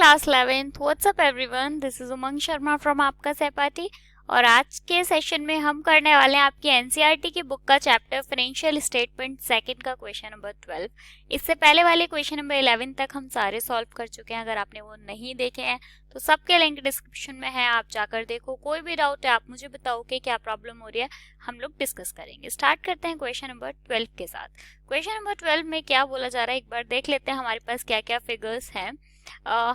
Class 11th what's up everyone, this is Umang Sharma from आपका सहपाठी। और आज के सेशन में हम करने वाले हैं आपकी एनसीईआरटी की बुक का चैप्टर फाइनेंशियल स्टेटमेंट सेकंड का क्वेश्चन नंबर 12। इससे पहले वाले क्वेश्चन नंबर 11 तक हम सारे सॉल्व कर चुके हैं। अगर आपने वो नहीं देखे हैं तो सबके लिंक डिस्क्रिप्शन में है, आप जाकर देखो। कोई भी डाउट है आप मुझे बताओ कि क्या प्रॉब्लम हो रही है, हम लोग डिस्कस करेंगे। स्टार्ट करते हैं क्वेश्चन नंबर 12 के साथ। क्वेश्चन नंबर 12 में क्या बोला जा रहा है एक बार देख लेते हैं हमारे पास क्या क्या फिगर्स हैं।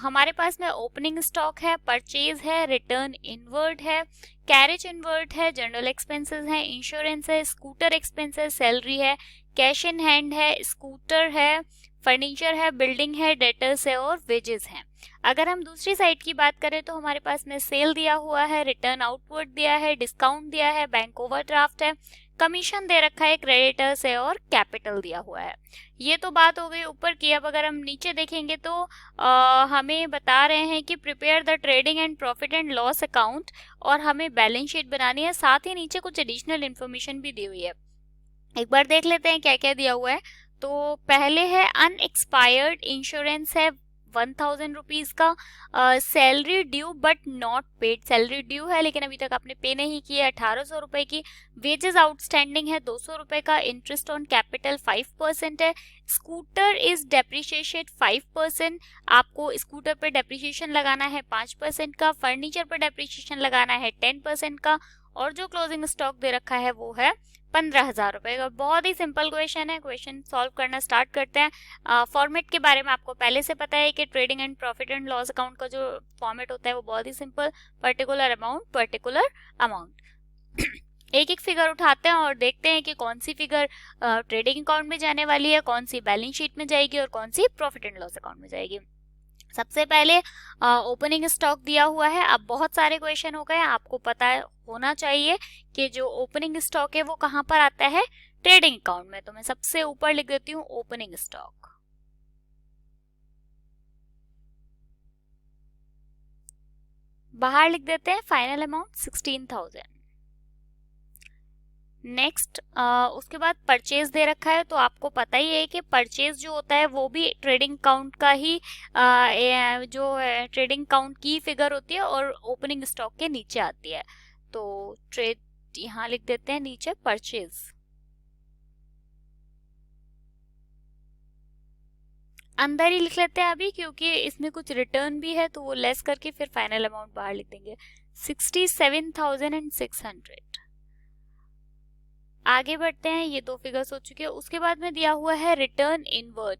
हमारे पास में ओपनिंग स्टॉक है, परचेज है, रिटर्न इनवर्ड है, कैरेज इनवर्ड है, जनरल एक्सपेंसेस है, इंश्योरेंस है, स्कूटर एक्सपेंसेस, सैलरी है, कैश इन हैंड है, स्कूटर है, फर्नीचर है, बिल्डिंग है, डेटर्स है और वेजेस हैं। अगर हम दूसरी साइड की बात करें तो हमारे पास में सेल दिया हुआ है, रिटर्न आउटवर्ड दिया है, डिस्काउंट दिया है, बैंक ओवरड्राफ्ट है, कमीशन दे रखा है, क्रेडिटर्स है और कैपिटल दिया हुआ है। ये तो बात हो गई ऊपर की। अब अगर हम नीचे देखेंगे तो हमें बता रहे हैं कि prepare the trading and profit and loss account, और हमें बैलेंस शीट बनानी है। साथ ही नीचे कुछ एडिशनल इन्फॉर्मेशन भी दी हुई है, एक बार देख लेते हैं क्या क्या दिया हुआ है। तो पहले है अनएक्सपायर्ड इंश्योरेंस है 1000 रुपीज का, salary due but not paid, salary due है लेकिन अभी तक आपने पे नहीं किया 1800 रुपए की, वेजेस आउटस्टैंडिंग है 200 रुपए का, इंटरेस्ट ऑन कैपिटल 5% है, स्कूटर इज डेप्रिशिएटेड 5%, आपको स्कूटर पर डेप्रिशिएशन लगाना है 5% का, फर्नीचर पर डेप्रिशिएशन लगाना है 10% का, और जो क्लोजिंग स्टॉक दे रखा है वो है 15,000 रुपए का। बहुत ही सिंपल क्वेश्चन है। क्वेश्चन सॉल्व करना स्टार्ट करते हैं। फॉर्मेट के बारे में आपको पहले से पता है कि trading and profit and loss account का जो फॉर्मेट होता है वो बहुत ही सिंपल, पर्टिकुलर अमाउंट। एक एक फिगर उठाते हैं और देखते हैं कि कौन सी फिगर ट्रेडिंग अकाउंट में जाने वाली है, कौन सी बैलेंस शीट में जाएगी और कौन सी प्रॉफिट एंड लॉस अकाउंट में जाएगी। सबसे पहले ओपनिंग स्टॉक दिया हुआ है। अब बहुत सारे क्वेश्चन हो गए, आपको पता होना चाहिए कि जो ओपनिंग स्टॉक है वो कहाँ पर आता है, ट्रेडिंग अकाउंट में। तो मैं सबसे ऊपर लिख देती हूँ ओपनिंग स्टॉक। बाहर लिख देते हैं फाइनल अमाउंट 16,000। नेक्स्ट उसके बाद परचेज दे रखा है, तो आपको पता ही है कि परचेज जो होता है वो भी ट्रेडिंग अकाउंट का ही जो ट्रेडिंग अकाउंट की फिगर होती है और ओपनिंग स्टॉक के नीचे आती है। तो ट्रेड यहाँ लिख देते हैं नीचे परचेज। अंदर ही लिख लेते हैं अभी क्योंकि इसमें कुछ रिटर्न भी है, तो वो लेस करके फिर फाइनल अमाउंट बाहर लिख देंगे 67,600। आगे बढ़ते हैं, ये दो फिगर्स हो चुके हैं। उसके बाद में दिया हुआ है रिटर्न इनवर्ट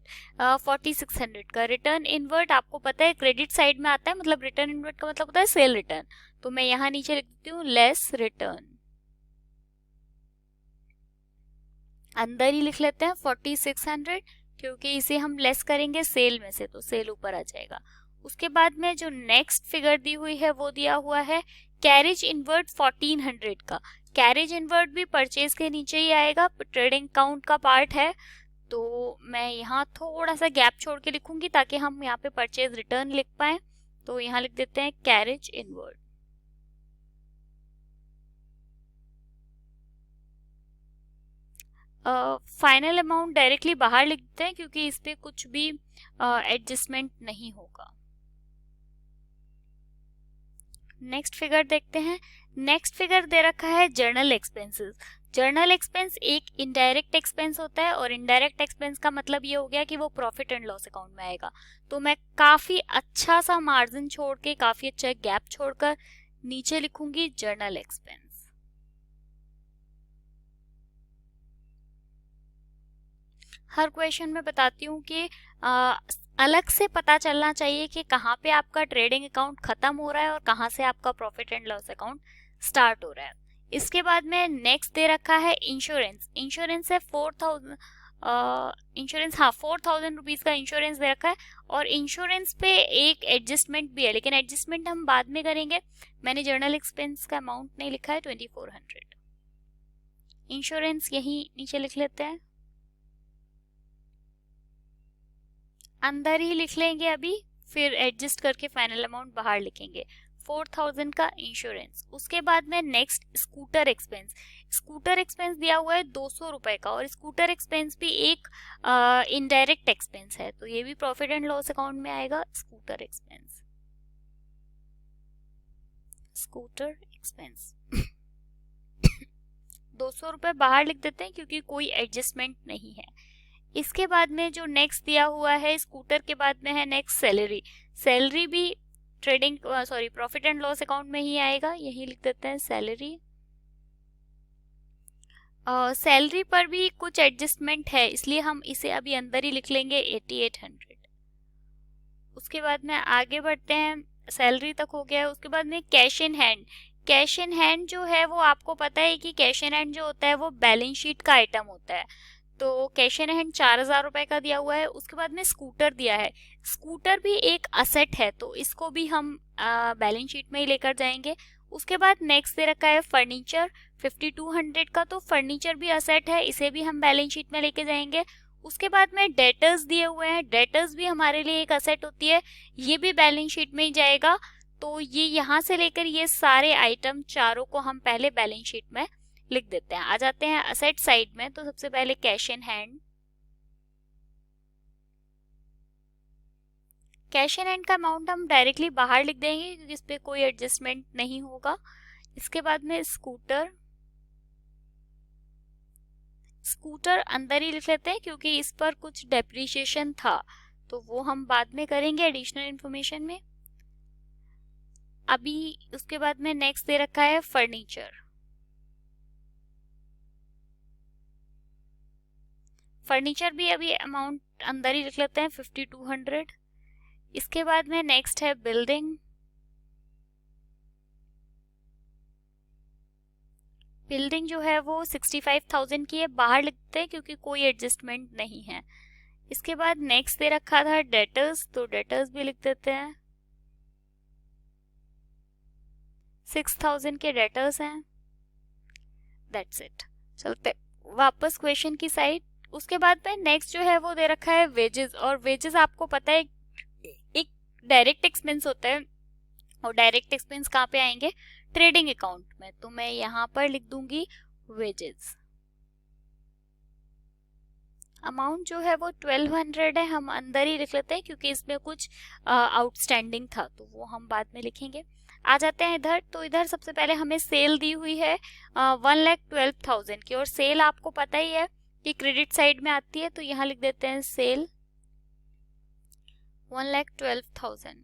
4600 का। रिटर्न इनवर्ट आपको पता है क्रेडिट साइड में आता है, मतलब रिटर्न इनवर्ट का मतलब होता है सेल रिटर्न। तो मैं यहाँ नीचे लिख देती हूँ लेस रिटर्न, अंदर ही लिख लेते हैं 4600 क्योंकि इसे हम लेस करेंगे सेल में से, तो सेल ऊपर आ जाएगा। उसके बाद में जो नेक्स्ट फिगर दी हुई है वो दिया हुआ है कैरेज इनवर्ट 1400 का। कैरेज इनवर्ट भी परचेज के नीचे ही आएगा, ट्रेडिंग अकाउंट का पार्ट है। तो मैं यहाँ थोड़ा सा गैप छोड़ के लिखूंगी ताकि हम यहाँ पे परचेज रिटर्न लिख पाए। तो यहाँ लिख देते हैं carriage inward. Final amount directly बाहर लिख देते हैं क्योंकि इस पे कुछ भी एडजस्टमेंट नहीं होगा। नेक्स्ट फिगर देखते हैं। नेक्स्ट फिगर दे रखा है जर्नल एक्सपेंसेस। जर्नल एक्सपेंस एक इनडायरेक्ट एक्सपेंस होता है और इनडायरेक्ट एक्सपेंस का मतलब ये हो गया कि वो प्रॉफिट एंड लॉस अकाउंट में आएगा। तो मैं काफी अच्छा सा मार्जिन छोड़ के, काफी अच्छा गैप छोड़कर नीचे लिखूंगी जर्नल एक्सपेंस। हर क्वेश्चन में बताती हूँ कि अलग से पता चलना चाहिए कि कहाँ पे आपका ट्रेडिंग अकाउंट खत्म हो रहा है और कहाँ से आपका profit and loss account start हो रहा है। इसके बाद में नेक्स्ट दे रखा है इंश्योरेंस। इंश्योरेंस है 4000 इंश्योरेंस, हाँ 4000 रुपीज का इंश्योरेंस दे रखा है। और इंश्योरेंस पे एक एडजस्टमेंट भी है, लेकिन एडजस्टमेंट हम बाद में करेंगे। मैंने जर्नल एक्सपेंस का अमाउंट नहीं लिखा है, 2400। इंश्योरेंस यही नीचे लिख लेते हैं, अंदर ही लिख लेंगे अभी, फिर एडजस्ट करके फाइनल अमाउंट बाहर लिखेंगे 4000 का इंश्योरेंस। उसके बाद में next scooter expense. Scooter expense दिया हुआ है 200 रुपए का, और स्कूटर एक्सपेंस भी एक इनडायरेक्ट एक्सपेंस है, तो ये भी प्रॉफिट एंड लॉस अकाउंट में आएगा स्कूटर एक्सपेंस। स्कूटर एक्सपेंस 200 रुपये बाहर लिख देते हैं क्योंकि कोई एडजस्टमेंट नहीं है। इसके बाद में जो नेक्स्ट दिया हुआ है स्कूटर के बाद में है नेक्स्ट सैलरी। सैलरी भी trading profit and loss account में ही आएगा, यही लिख देते हैं सैलरी। सैलरी पर भी कुछ एडजस्टमेंट है इसलिए हम इसे अभी अंदर ही लिख लेंगे 8800। उसके बाद में आगे बढ़ते हैं, सैलरी तक हो गया है। उसके बाद में cash in hand. Cash in hand जो है वो आपको पता है कि कैश इन हैंड जो होता है वो बैलेंस शीट का आइटम होता है, तो कैश इन हैंड 4000 रुपए का दिया हुआ है। उसके बाद में स्कूटर दिया है, स्कूटर भी एक असेट है तो इसको भी हम बैलेंस शीट में ही लेकर जाएंगे। उसके बाद नेक्स्ट दे रखा है फर्नीचर 5200 का, तो फर्नीचर भी असेट है, इसे भी हम बैलेंस शीट में लेके जाएंगे। उसके बाद में डेटर्स दिए हुए हैं, डेटर्स भी हमारे लिए एक असेट होती है, ये भी बैलेंस शीट में ही जाएगा। तो ये यहाँ से लेकर ये सारे आइटम चारों को हम पहले बैलेंस शीट में लिख देते हैं। आ जाते हैं असेट साइड में, तो सबसे पहले cash in hand. Cash in hand का अमाउंट हम डायरेक्टली बाहर लिख देंगे क्योंकि इस पे कोई एडजस्टमेंट नहीं होगा। इसके बाद में स्कूटर, स्कूटर अंदर ही लिख लेते हैं क्योंकि इस पर कुछ डेप्रिसिएशन था तो वो हम बाद में करेंगे एडिशनल इंफॉर्मेशन में। अभी उसके बाद में नेक्स्ट दे रखा है फर्नीचर। फर्नीचर भी अभी अमाउंट अंदर ही लिख लेते हैं 5200। इसके बाद में नेक्स्ट है बिल्डिंग। बिल्डिंग जो है वो 65,000 की है, बाहर लिखते हैं क्योंकि कोई एडजस्टमेंट नहीं है। इसके बाद नेक्स्ट दे रखा था डेटर्स, तो डेटर्स भी लिख देते हैं 6000 के डेटर्स हैं। That's it. चलते वापस क्वेश्चन की साइड। उसके बाद में नेक्स्ट जो है वो दे रखा है वेजेस, और वेजेस आपको पता है एक डायरेक्ट एक्सपेंस होता है, और डायरेक्ट एक्सपेंस कहाँ पे आएंगे, ट्रेडिंग अकाउंट में, तो मैं यहाँ पर लिख दूंगी वेजेस। अमाउंट जो है वो 1200 है, हम अंदर ही लिख लेते हैं क्योंकि इसमें कुछ आउटस्टैंडिंग था तो वो हम बाद में लिखेंगे। आ जाते हैं इधर, तो इधर सबसे पहले हमें सेल दी हुई है 1,12,000 की, और सेल आपको पता ही है कि क्रेडिट साइड में आती है, तो यहाँ लिख देते हैं सेल 1,12,000।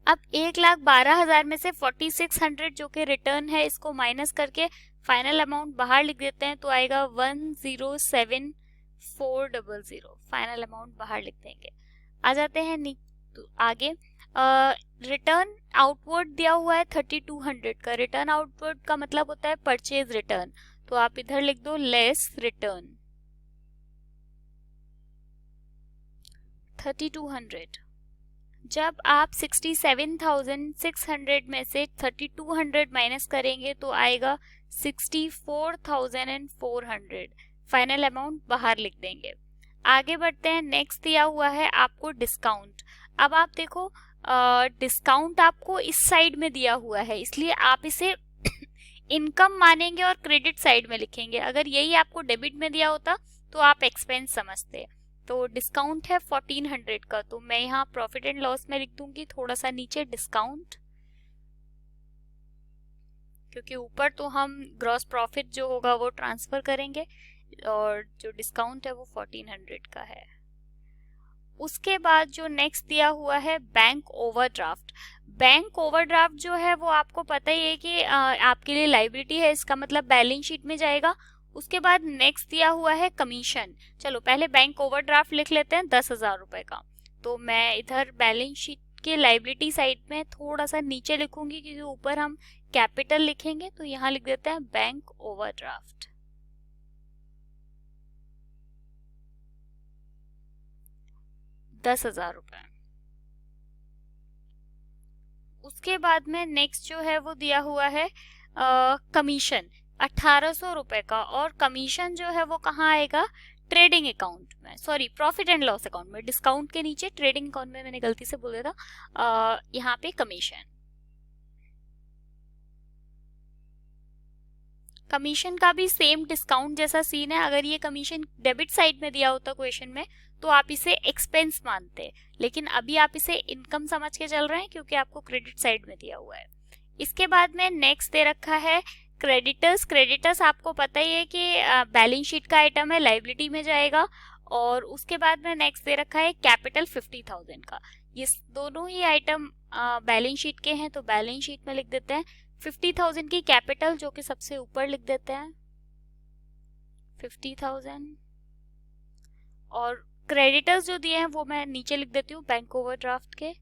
अब 1,12,000 में से 4600 जो कि रिटर्न है इसको माइनस करके फाइनल अमाउंट बाहर लिख देते हैं, तो आएगा 1,07,400। फाइनल अमाउंट बाहर लिख देंगे। आ जाते हैं तो आगे, रिटर्न आउटवर्ड दिया हुआ है 3200 का। रिटर्न आउटवर्ड का मतलब होता है परचेज रिटर्न, तो आप इधर लिख दो लेस रिटर्न 3200। जब आप 67,600 में से 3200 माइनस करेंगे तो आएगा 64,400। फाइनल अमाउंट बाहर लिख देंगे। आगे बढ़ते हैं, नेक्स्ट दिया हुआ है आपको डिस्काउंट। अब आप देखो डिस्काउंट आपको इस साइड में दिया हुआ है इसलिए आप इसे इनकम मानेंगे और क्रेडिट साइड में लिखेंगे। अगर यही आपको डेबिट में दिया होता तो आप एक्सपेंस समझते। तो डिस्काउंट है 1400 का, तो मैं यहाँ प्रॉफिट एंड लॉस में लिख दूंगी थोड़ा सा नीचे डिस्काउंट, क्योंकि ऊपर तो हम ग्रॉस प्रॉफिट जो होगा वो ट्रांसफर करेंगे और जो डिस्काउंट है वो 1400 का है। उसके बाद जो नेक्स्ट दिया हुआ है बैंक ओवरड्राफ्ट। बैंक ओवरड्राफ्ट जो है वो आपको पता ही है कि आपके लिए लायबिलिटी है, इसका मतलब बैलेंस शीट में जाएगा। उसके बाद नेक्स्ट दिया हुआ है कमीशन। चलो पहले बैंक ओवरड्राफ्ट लिख लेते हैं 10,000 रुपए का, तो मैं इधर बैलेंस शीट के लायबिलिटी साइड में थोड़ा सा नीचे लिखूंगी क्योंकि ऊपर हम कैपिटल लिखेंगे, तो यहाँ लिख देते हैं बैंक ओवरड्राफ्ट 10,000 रुपए। उसके बाद में नेक्स्ट जो है वो दिया हुआ है कमीशन 1800 रुपए का, और कमीशन जो है वो कहाँ आएगा, ट्रेडिंग अकाउंट में, sorry profit and loss account में। डिस्काउंट के नीचे ट्रेडिंग अकाउंट में मैंने गलती से बोल दिया था, यहाँ पे कमीशन। कमीशन का भी सेम डिस्काउंट जैसा सीन है। अगर ये कमीशन डेबिट साइड में दिया होता क्वेश्चन में तो आप इसे एक्सपेंस मानते, लेकिन अभी आप इसे इनकम समझ के चल रहे हैं क्योंकि आपको क्रेडिट साइड में दिया हुआ है। इसके बाद में नेक्स्ट दे रखा है क्रेडिटर्स। क्रेडिटर्स आपको पता ही है कि बैलेंस शीट का आइटम है, लाइबिलिटी में जाएगा। और उसके बाद में नेक्स्ट दे रखा है कैपिटल 50,000 का। ये दोनों ही आइटम बैलेंस शीट के हैं, तो बैलेंस शीट में लिख देते हैं 50,000 की कैपिटल, जो कि सबसे ऊपर लिख देते हैं 50,000। और क्रेडिटर्स जो दिए हैं वो मैं नीचे लिख देती हूँ बैंक ओवरड्राफ्ट के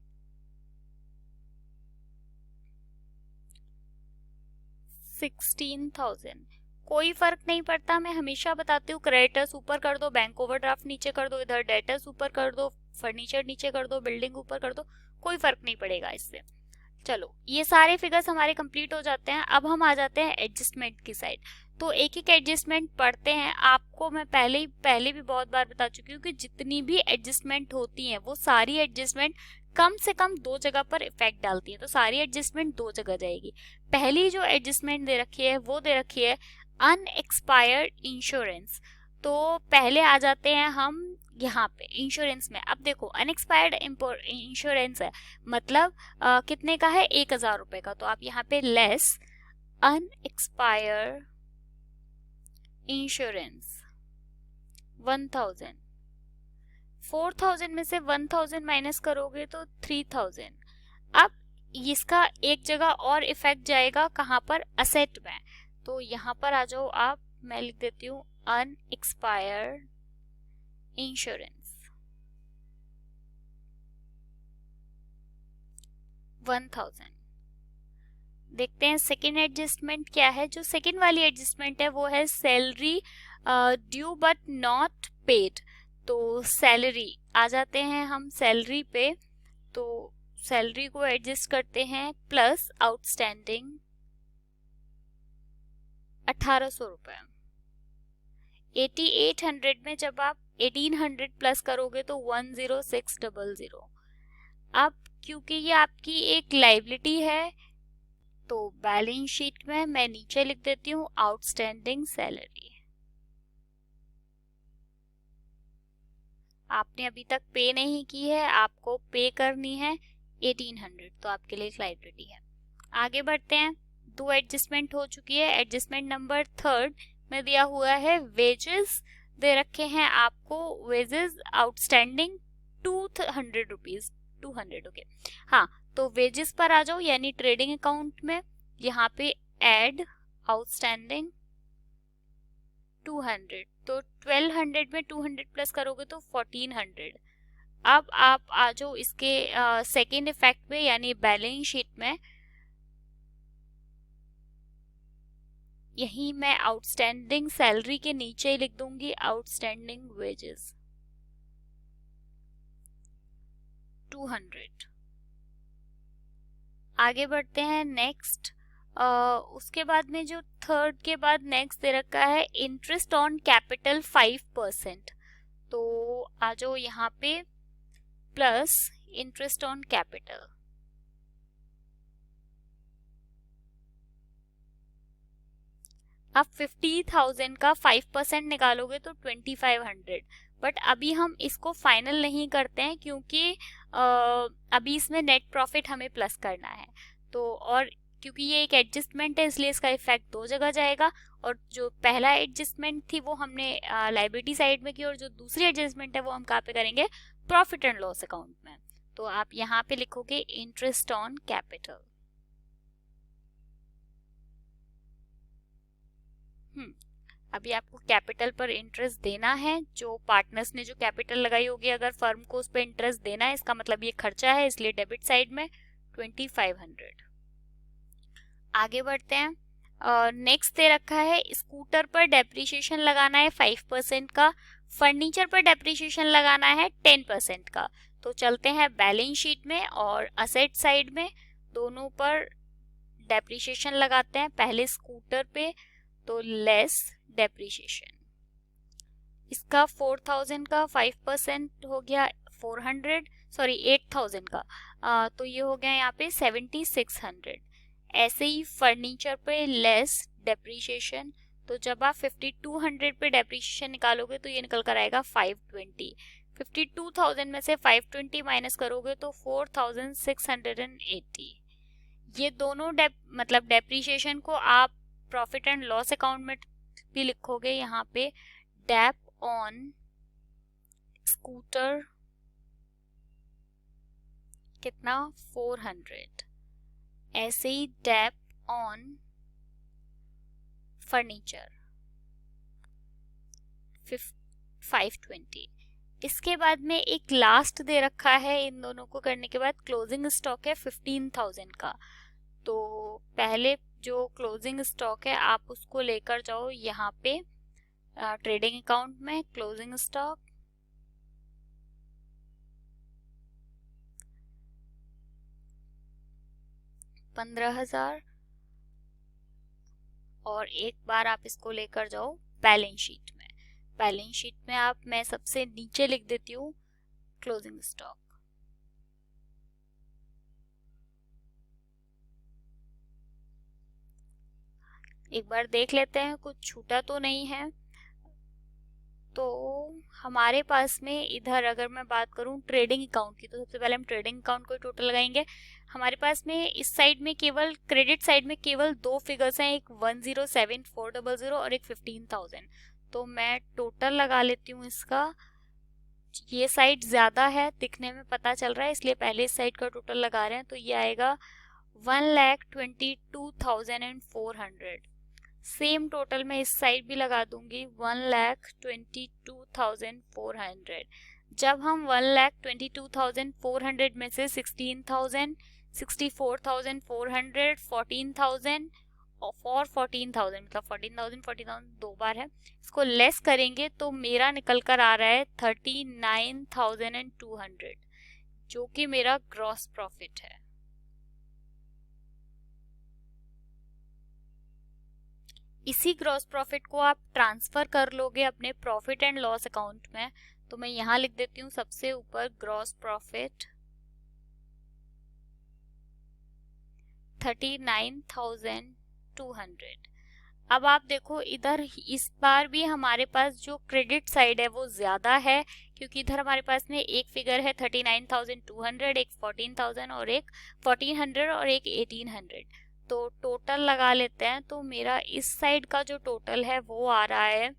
16,000। कोई फर्क नहीं पड़ता, मैं हमेशा बताती हूँ क्रेडिटर्स ऊपर कर दो, बैंक ओवरड्राफ्ट नीचे कर दो, इधर डेटर्स ऊपर कर दो, फर्नीचर नीचे कर दो, बिल्डिंग ऊपर कर दो, कोई फर्क नहीं पड़ेगा इससे। चलो, ये सारे फिगर्स हमारे कंप्लीट हो जाते हैं। अब हम आ जाते हैं एडजस्टमेंट की साइड। तो एक एक एडजस्टमेंट पढ़ते हैं। आपको मैं पहले भी बहुत बार बता चुकी हूँ कि जितनी भी एडजस्टमेंट होती हैं वो सारी एडजस्टमेंट कम से कम दो जगह पर इफेक्ट डालती है, तो सारी एडजस्टमेंट दो जगह जाएगी। पहली जो एडजस्टमेंट दे रखी है वो दे रखी है अनएक्सपायर्ड इंश्योरेंस। तो पहले आ जाते हैं हम यहाँ पे इंश्योरेंस में। अब देखो अनएक्सपायर्ड इंश्योरेंस है, मतलब कितने का है, 1,000 रुपए का। तो आप यहाँ पे लेस अनएक्सपायर्ड इंश्योरेंस 1,000। 4,000 में से 1,000 माइनस करोगे तो 3,000। अब इसका एक जगह और इफेक्ट जाएगा, कहाँ पर, असेट में। तो यहाँ पर आ जाओ आप, मैं लिख देती हूँ अनएक्सपायर्ड इंश्योरेंस 1,000। देखते हैं सेकेंड एडजस्टमेंट क्या है। जो सेकेंड वाली एडजस्टमेंट है वो है salary due but not paid. तो सैलरी आ जाते हैं हम सैलरी पे, तो सैलरी को एडजस्ट करते हैं प्लस आउटस्टैंडिंग 1,800 रुपए। 8800 में जब आप 1800 प्लस करोगे तो 10600। अब क्योंकि ये आपकी एक लाइबिलिटी है, तो बैलेंस शीट में मैं नीचे लिख देती हूँ आउटस्टैंडिंग सैलरी। आपने अभी तक पे नहीं की है, आपको पे करनी है 1800, तो आपके लिए एक लाइबिलिटी है। आगे बढ़ते हैं। दो एडजस्टमेंट हो चुकी है। एडजस्टमेंट नंबर थर्ड में दिया हुआ है वेजेस। दे रखे हैं आपको वेजेस आउटस्टैंडिंग 200 रुपीज, 200। ओके, हाँ, तो वेजेस पर आ जाओ, यानी ट्रेडिंग अकाउंट में यहाँ पे ऐड आउटस्टैंडिंग 200। तो 1200 में 200 प्लस करोगे तो 1400। अब आप आ जाओ इसके सेकेंड इफेक्ट पे, यानी बैलेंस शीट में। यही मैं आउटस्टैंडिंग सैलरी के नीचे ही लिख दूंगी आउटस्टैंडिंग वेजेस 200। आगे बढ़ते हैं नेक्स्ट। उसके बाद में जो थर्ड के बाद नेक्स्ट दे रखा है इंटरेस्ट ऑन कैपिटल 5%। तो आ जाओ यहाँ पे प्लस इंटरेस्ट ऑन कैपिटल। अब 50,000 का 5% निकालोगे तो 2,500। बट अभी हम इसको फाइनल नहीं करते हैं, क्योंकि अभी इसमें नेट प्रॉफिट हमें प्लस करना है। तो और क्योंकि ये एक एडजस्टमेंट है, इसलिए इसका इफेक्ट दो जगह जाएगा। और जो पहला एडजस्टमेंट थी वो हमने लाइबिलिटी साइड में की, और जो दूसरी एडजस्टमेंट है वो हम कहाँ पे करेंगे, प्रॉफिट एंड लॉस अकाउंट में। तो आप यहाँ पे लिखोगे इंटरेस्ट ऑन कैपिटल। अभी आपको कैपिटल पर इंटरेस्ट देना है। जो पार्टनर्स ने जो कैपिटल लगाई होगी, अगर फर्म को उस पर इंटरेस्ट देना है, इसका मतलब ये खर्चा है, इसलिए डेबिट साइड में 2,500। आगे बढ़ते हैं। नेक्स्ट दे रखा है स्कूटर पर डेप्रिसिएशन लगाना है 5% का, फर्नीचर पर डेप्रिसिएशन लगाना है 10% का। तो चलते हैं बैलेंस शीट में और असेट साइड में, दोनों पर डेप्रिसिएशन लगाते हैं। पहले स्कूटर पे, तो लेस डेप्रिसिएशन। इसका 4,000 का 5% हो गया 400, सॉरी 8,000 का, तो ये हो गया यहाँ पे 7,600। ऐसे ही फर्नीचर पे लेस डेप्रिसिएशन, तो जब आप 5,200 पे डेप्रिसिएशन निकालोगे तो ये निकल कर आएगा 520। 52,000 में से 520 माइनस करोगे तो 4,680। ये दोनों मतलब डेप्रीशिएशन को आप प्रॉफिट एंड लॉस अकाउंट में भी लिखोगे यहाँ पे, डेप ऑन स्कूटर कितना 400, ऐसे ही डेप ऑन फर्नीचर 520। इसके बाद में एक लास्ट दे रखा है, इन दोनों को करने के बाद क्लोजिंग स्टॉक है 15,000 का। तो पहले जो क्लोजिंग स्टॉक है आप उसको लेकर जाओ यहाँ पे ट्रेडिंग अकाउंट में, क्लोजिंग स्टॉक 15,000, और एक बार आप इसको लेकर जाओ बैलेंस शीट में। बैलेंस शीट में मैं सबसे नीचे लिख देती हूँ क्लोजिंग स्टॉक। एक बार देख लेते हैं कुछ छूटा तो नहीं है। तो हमारे पास में इधर अगर मैं बात करूं ट्रेडिंग अकाउंट की, तो सबसे पहले हम ट्रेडिंग अकाउंट को टोटल लगाएंगे। हमारे पास में इस साइड में केवल क्रेडिट साइड में केवल दो फिगर्स हैं, एक 107,400 और एक 15,000। तो मैं टोटल लगा लेती हूँ इसका। ये साइड ज्यादा है, दिखने में पता चल रहा है, इसलिए पहले इस साइड का टोटल लगा रहे हैं। तो ये आएगा 1,22,400। सेम टोटल मैं इस साइड भी लगा दूंगी 1,22,400। जब हम 1,22,400 में से 16,000, 64,400, 14,000 और 14,000 मतलब 14,000 दो बार है, इसको लेस करेंगे तो मेरा निकल कर आ रहा है 39,200, जो कि मेरा ग्रॉस प्रॉफिट है। इसी ग्रॉस प्रॉफिट को आप ट्रांसफर कर लोगे अपने प्रॉफिट एंड लॉस अकाउंट में। तो मैं यहाँ लिख देती हूँ सबसे ऊपर ग्रॉस प्रॉफिट 39,200। अब आप देखो इधर इस बार भी हमारे पास जो क्रेडिट साइड है वो ज्यादा है, क्योंकि इधर हमारे पास में एक फिगर है 39,200, एक 14,000 और एक 1,400 और एक 1,800। तो टोटल लगा लेते हैं। तो मेरा इस साइड का जो टोटल है वो आ रहा है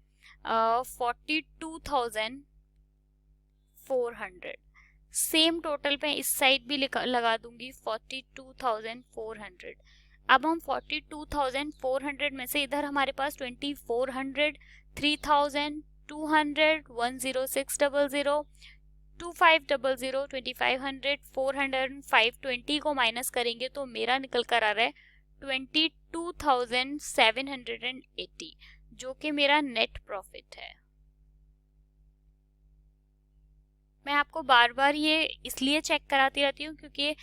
42,400। सेम टोटल पे इस साइड भी लगा दूंगी 42,400। अब हम 42,400 में से इधर हमारे पास 2,400, 3,000, 200, 10600, 2500, 2,500, 400, 520 को माइनस करेंगे तो मेरा निकल कर आ रहा है 22,780, जो कि मेरा नेट प्रॉफिट है। मैं आपको बार बार ये इसलिए चेक कराती रहती हूँ क्योंकि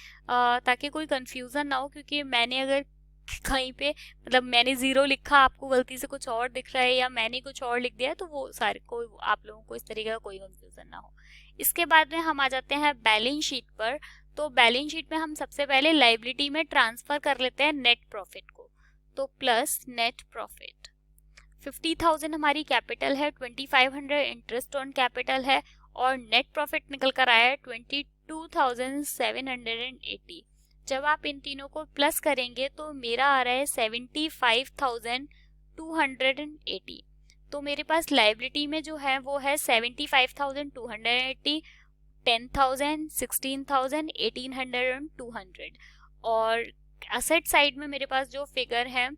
ताकि कोई कंफ्यूजन ना हो, क्योंकि मैंने अगर कहीं पे मतलब मैंने 0 लिखा, आपको गलती से कुछ और दिख रहा है, या मैंने कुछ और लिख दिया, तो वो सारे कोई आप लोगों को इस तरीके का कोई कंफ्यूजन ना हो। इसके बाद में हम आ जाते हैं बैलेंस शीट पर। तो बैलेंस शीट में हम सबसे पहले लायबिलिटी में ट्रांसफर कर लेते हैं नेट प्रॉफिट को। तो प्लस नेट प्रॉफिट 50,000 हमारी कैपिटल है, 2,500 इंटरेस्ट ऑन कैपिटल है, और नेट प्रॉफिट निकल कर आया है 22,780। जब आप इन तीनों को प्लस करेंगे तो मेरा आ रहा है 75,280। तो मेरे पास लायबिलिटी में जो है वो है 75,280, 10,000, 16,000, 1,800 और 200। और असेट साइड में मेरे पास जो फिगर है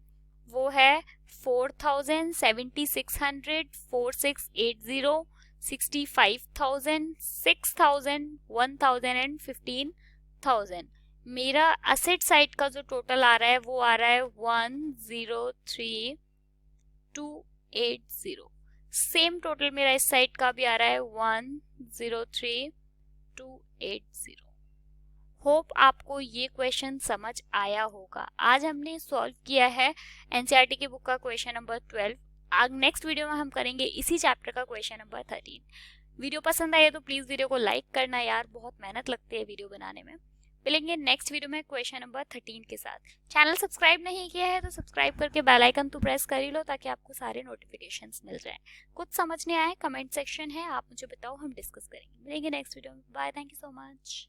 वो है 4,000, 7,600, 4,680, 65,000, 6,000, 1,000 एंड 15,000। मेरा असेट साइड का जो टोटल आ रहा है वो आ रहा है 103,280। सेम टोटल मेरा इस साइड का भी आ रहा है 103,280। होप आपको ये क्वेश्चन समझ आया होगा। आज हमने सॉल्व किया है एनसीईआरटी की बुक का क्वेश्चन नंबर 12। नेक्स्ट वीडियो में हम करेंगे इसी चैप्टर का क्वेश्चन नंबर 13। वीडियो पसंद आए तो प्लीज वीडियो को लाइक करना यार, बहुत मेहनत लगती है वीडियो बनाने में। मिलेंगे नेक्स्ट वीडियो में क्वेश्चन नंबर 13 के साथ। चैनल सब्सक्राइब नहीं किया है तो सब्सक्राइब करके बेल आइकन तो प्रेस कर ही लो, ताकि आपको सारे नोटिफिकेशंस मिल जाएं। कुछ समझ नहीं आए कमेंट सेक्शन है, आप मुझे बताओ, हम डिस्कस करेंगे। मिलेंगे नेक्स्ट वीडियो में। Bye, thank you so much.